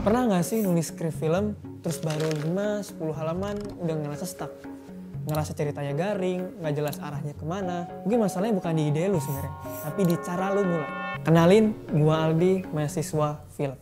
Pernah nggak sih nulis skrip film, terus baru 5-10 halaman udah ngerasa stuck? Ngerasa ceritanya garing, nggak jelas arahnya kemana. Mungkin masalahnya bukan di ide lu sebenarnya, tapi di cara lu mulai. Kenalin, gua Aldi, mahasiswa film.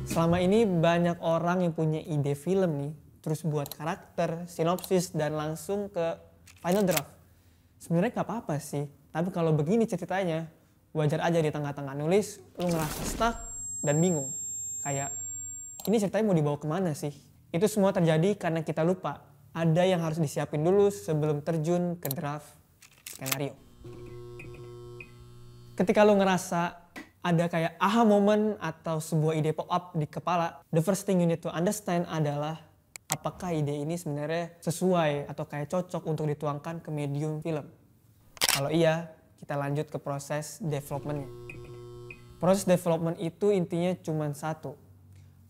Selama ini banyak orang yang punya ide film nih, terus buat karakter, sinopsis, dan langsung ke final draft. Sebenarnya nggak apa-apa sih, tapi kalau begini ceritanya, wajar aja di tengah-tengah nulis, lu ngerasa stuck dan bingung. Kayak, ini ceritanya mau dibawa kemana sih? Itu semua terjadi karena kita lupa, ada yang harus disiapin dulu sebelum terjun ke draft skenario. Ketika lu ngerasa ada kayak aha moment atau sebuah ide pop up di kepala, the first thing you need to understand adalah apakah ide ini sebenarnya sesuai atau kayak cocok untuk dituangkan ke medium film. Kalau iya, kita lanjut ke proses developmentnya. Proses development itu intinya cuma satu.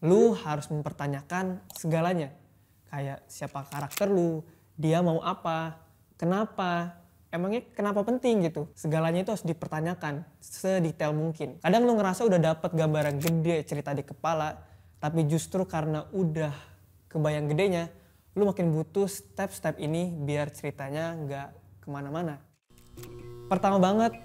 Lu harus mempertanyakan segalanya. Kayak siapa karakter lu, dia mau apa, kenapa, emangnya kenapa penting gitu. Segalanya itu harus dipertanyakan sedetail mungkin. Kadang lu ngerasa udah dapet gambaran gede cerita di kepala, tapi justru karena udah kebayang gedenya, lu makin butuh step-step ini biar ceritanya nggak kemana-mana. Pertama banget,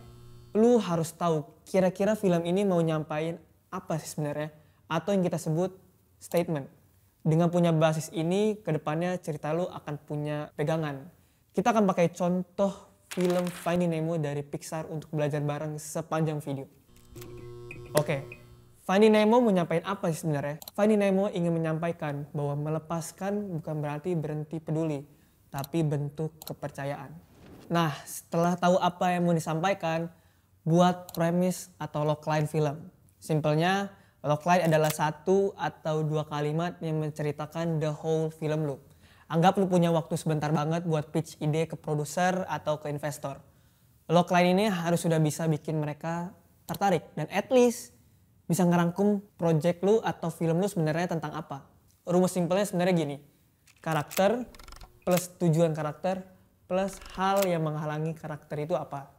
lu harus tahu kira-kira film ini mau nyampain apa sih sebenarnya, atau yang kita sebut statement. Dengan punya basis ini, kedepannya cerita lu akan punya pegangan. Kita akan pakai contoh film Finding Nemo dari Pixar untuk belajar bareng sepanjang video. Oke, Finding Nemo mau nyampain apa sih sebenarnya? Finding Nemo ingin menyampaikan bahwa melepaskan bukan berarti berhenti peduli, tapi bentuk kepercayaan. Nah, setelah tahu apa yang mau disampaikan, buat premis atau logline film. Simpelnya, logline adalah 1 atau 2 kalimat yang menceritakan the whole film lu. Anggap lu punya waktu sebentar banget buat pitch ide ke produser atau ke investor. Logline ini harus sudah bisa bikin mereka tertarik dan at least bisa ngerangkum project lu atau film lu sebenarnya tentang apa. Rumus simpelnya sebenarnya gini. Karakter plus tujuan karakter plus hal yang menghalangi karakter itu apa.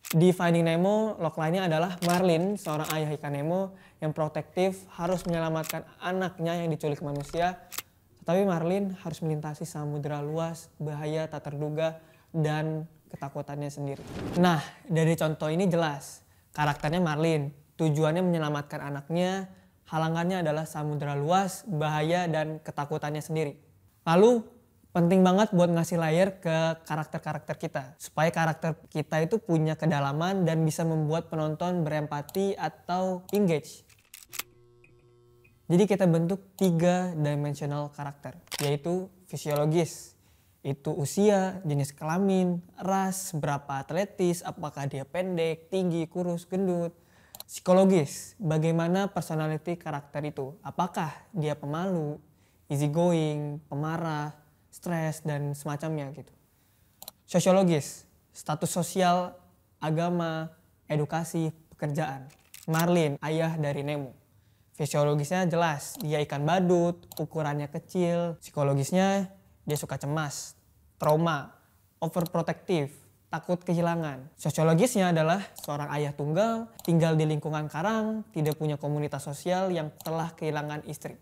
Di Finding Nemo, logline-nya adalah Marlin, seorang ayah ikan Nemo yang protektif harus menyelamatkan anaknya yang diculik manusia. Tapi Marlin harus melintasi samudera luas, bahaya tak terduga, dan ketakutannya sendiri. Nah, dari contoh ini jelas. Karakternya Marlin, tujuannya menyelamatkan anaknya, halangannya adalah samudera luas, bahaya, dan ketakutannya sendiri. Lalu, penting banget buat ngasih layer ke karakter-karakter kita. Supaya karakter kita itu punya kedalaman dan bisa membuat penonton berempati atau engage. Jadi kita bentuk 3 dimensional karakter, yaitu fisiologis. Itu usia, jenis kelamin, ras, berapa atletis, apakah dia pendek, tinggi, kurus, gendut. Psikologis, bagaimana personality karakter itu. Apakah dia pemalu, easygoing, pemarah, stres, dan semacamnya gitu. Sosiologis, status sosial, agama, edukasi, pekerjaan. Marlin, ayah dari Nemo. Fisiologisnya jelas, dia ikan badut, ukurannya kecil. Psikologisnya, dia suka cemas, trauma, overprotective, takut kehilangan. Sosiologisnya adalah seorang ayah tunggal, tinggal di lingkungan karang, tidak punya komunitas sosial yang telah kehilangan istri.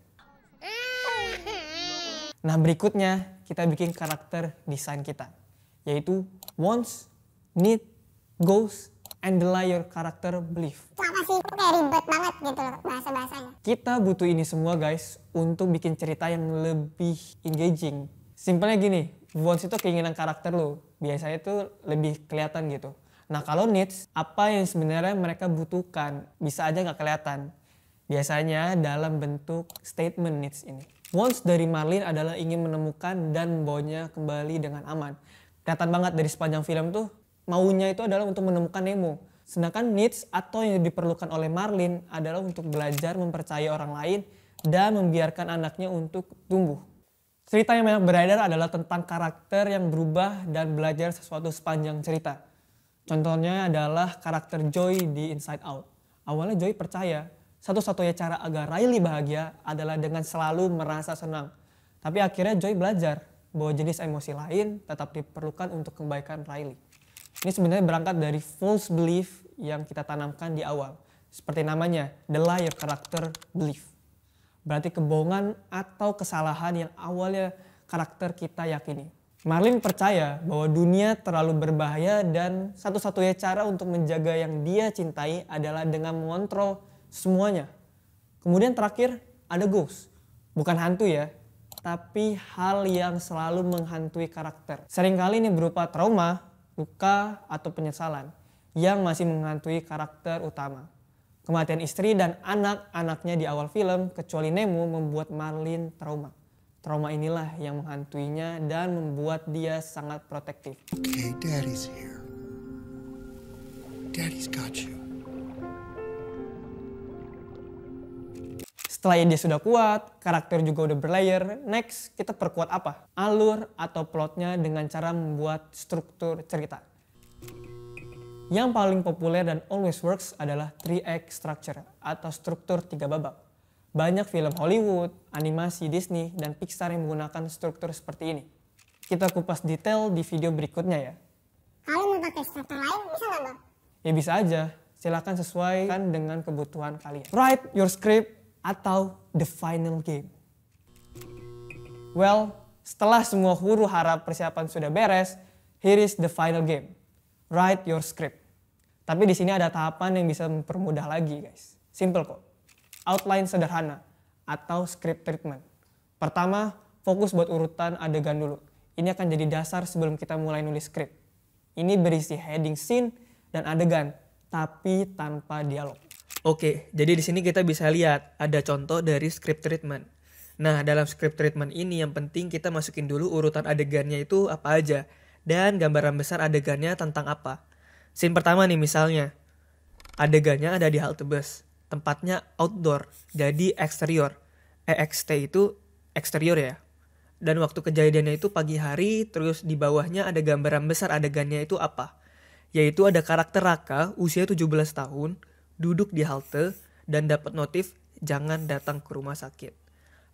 Nah, berikutnya kita bikin karakter desain kita, yaitu wants, need, goals, and the layer karakter belief. Itu apa sih? Kok kayak ribet banget gitu loh bahasa-bahasanya. Kita butuh ini semua guys untuk bikin cerita yang lebih engaging. Simpelnya gini, wants itu keinginan karakter lo. Biasanya itu lebih kelihatan gitu. Nah kalau needs, apa yang sebenarnya mereka butuhkan bisa aja nggak kelihatan. Biasanya dalam bentuk statement needs ini. Wants dari Marlin adalah ingin menemukan dan membawanya kembali dengan aman. Kelihatan banget dari sepanjang film tuh, maunya itu adalah untuk menemukan Nemo. Sedangkan needs atau yang diperlukan oleh Marlin adalah untuk belajar mempercayai orang lain dan membiarkan anaknya untuk tumbuh. Cerita yang banyak beredar adalah tentang karakter yang berubah dan belajar sesuatu sepanjang cerita. Contohnya adalah karakter Joy di Inside Out. Awalnya Joy percaya satu-satunya cara agar Riley bahagia adalah dengan selalu merasa senang. Tapi akhirnya Joy belajar bahwa jenis emosi lain tetap diperlukan untuk kebaikan Riley. Ini sebenarnya berangkat dari false belief yang kita tanamkan di awal. Seperti namanya, the lie your character belief. Berarti kebohongan atau kesalahan yang awalnya karakter kita yakini. Marlin percaya bahwa dunia terlalu berbahaya dan satu-satunya cara untuk menjaga yang dia cintai adalah dengan mengontrol semuanya. Kemudian terakhir ada ghost. Bukan hantu ya, tapi hal yang selalu menghantui karakter. Seringkali ini berupa trauma, luka, atau penyesalan yang masih menghantui karakter utama. Kematian istri dan anak-anaknya di awal film, kecuali Nemo, membuat Marlin trauma. Trauma inilah yang menghantuinya dan membuat dia sangat protektif. Okay, Daddy's here. Daddy's got you. Setelah ide sudah kuat, karakter juga udah berlayer, next kita perkuat apa? Alur atau plotnya dengan cara membuat struktur cerita. Yang paling populer dan always works adalah 3-act structure atau struktur 3 babak. Banyak film Hollywood, animasi Disney, dan Pixar yang menggunakan struktur seperti ini. Kita kupas detail di video berikutnya ya. Kalau mau pakai struktur lain bisa nggak Bang? Ya bisa aja, silakan sesuaikan dengan kebutuhan kalian. Write your script atau the final game. Well, setelah semua huru hara persiapan sudah beres, here is the final game. Write your script. Tapi di sini ada tahapan yang bisa mempermudah lagi guys. Simple kok. Outline sederhana atau script treatment. Pertama, fokus buat urutan adegan dulu. Ini akan jadi dasar sebelum kita mulai nulis script. Ini berisi heading scene dan adegan, tapi tanpa dialog. Oke, jadi di sini kita bisa lihat ada contoh dari script treatment. Nah, dalam script treatment ini yang penting kita masukin dulu urutan adegannya itu apa aja dan gambaran besar adegannya tentang apa. Scene pertama nih misalnya, adegannya ada di halte bus, tempatnya outdoor, jadi eksterior. EXT itu eksterior ya. Dan waktu kejadiannya itu pagi hari, terus di bawahnya ada gambaran besar adegannya itu apa. Yaitu ada karakter Raka, usia 17 tahun, duduk di halte, dan dapat notif jangan datang ke rumah sakit.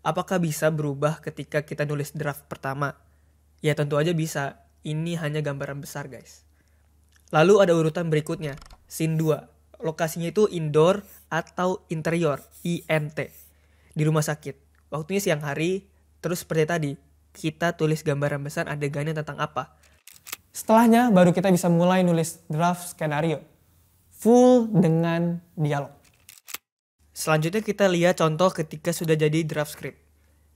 Apakah bisa berubah ketika kita nulis draft pertama? Ya tentu aja bisa, ini hanya gambaran besar guys. Lalu ada urutan berikutnya, scene 2. Lokasinya itu indoor atau interior, INT. Di rumah sakit. Waktunya siang hari, terus seperti tadi, kita tulis gambaran besar adegannya tentang apa. Setelahnya baru kita bisa mulai nulis draft skenario. Full dengan dialog. Selanjutnya kita lihat contoh ketika sudah jadi draft script.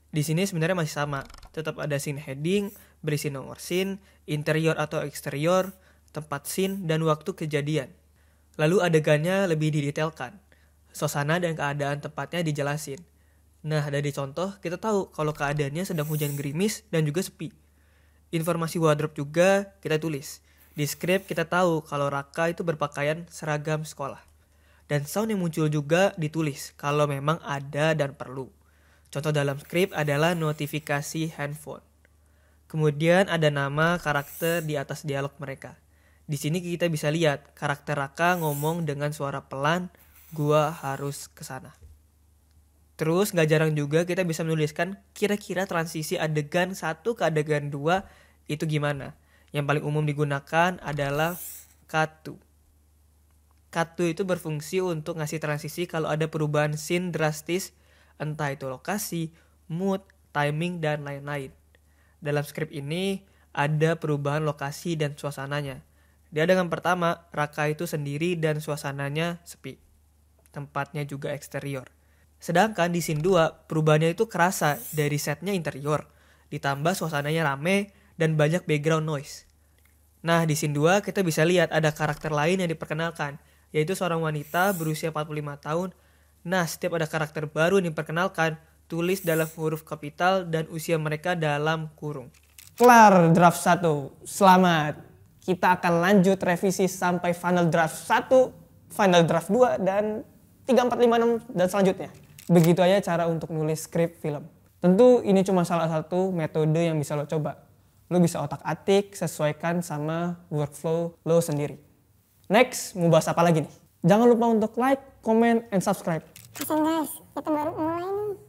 Di sini sebenarnya masih sama. Tetap ada scene heading, berisi nomor scene, interior atau eksterior, tempat scene, dan waktu kejadian. Lalu adegannya lebih didetailkan. Suasana dan keadaan tempatnya dijelasin. Nah, dari contoh kita tahu kalau keadaannya sedang hujan gerimis dan juga sepi. Informasi wardrobe juga kita tulis. Di skrip kita tahu kalau Raka itu berpakaian seragam sekolah. Dan sound yang muncul juga ditulis kalau memang ada dan perlu. Contoh dalam skrip adalah notifikasi handphone. Kemudian ada nama karakter di atas dialog mereka. Di sini kita bisa lihat karakter Raka ngomong dengan suara pelan, gua harus kesana. Terus gak jarang juga kita bisa menuliskan kira-kira transisi adegan 1 ke adegan 2 itu gimana. Yang paling umum digunakan adalah cut to. Cut to itu berfungsi untuk ngasih transisi kalau ada perubahan scene drastis, entah itu lokasi, mood, timing, dan lain-lain. Dalam skrip ini ada perubahan lokasi dan suasananya. Di adegan pertama, Raka itu sendiri dan suasananya sepi. Tempatnya juga eksterior. Sedangkan di scene 2, perubahannya itu kerasa dari setnya interior, ditambah suasananya rame dan banyak background noise. Nah, di scene 2 kita bisa lihat ada karakter lain yang diperkenalkan, yaitu seorang wanita berusia 45 tahun. Nah, setiap ada karakter baru yang diperkenalkan, tulis dalam huruf kapital dan usia mereka dalam kurung. Kelar draft 1, selamat! Kita akan lanjut revisi sampai final draft 1, final draft 2, dan 3, 4, 5, 6, dan selanjutnya. Begitu aja cara untuk nulis skrip film. Tentu ini cuma salah satu metode yang bisa lo coba. Lo bisa otak-atik, sesuaikan sama workflow lo sendiri. Next, mau bahas apa lagi nih? Jangan lupa untuk like, comment, and subscribe. Kasian guys, kita baru mulai nih.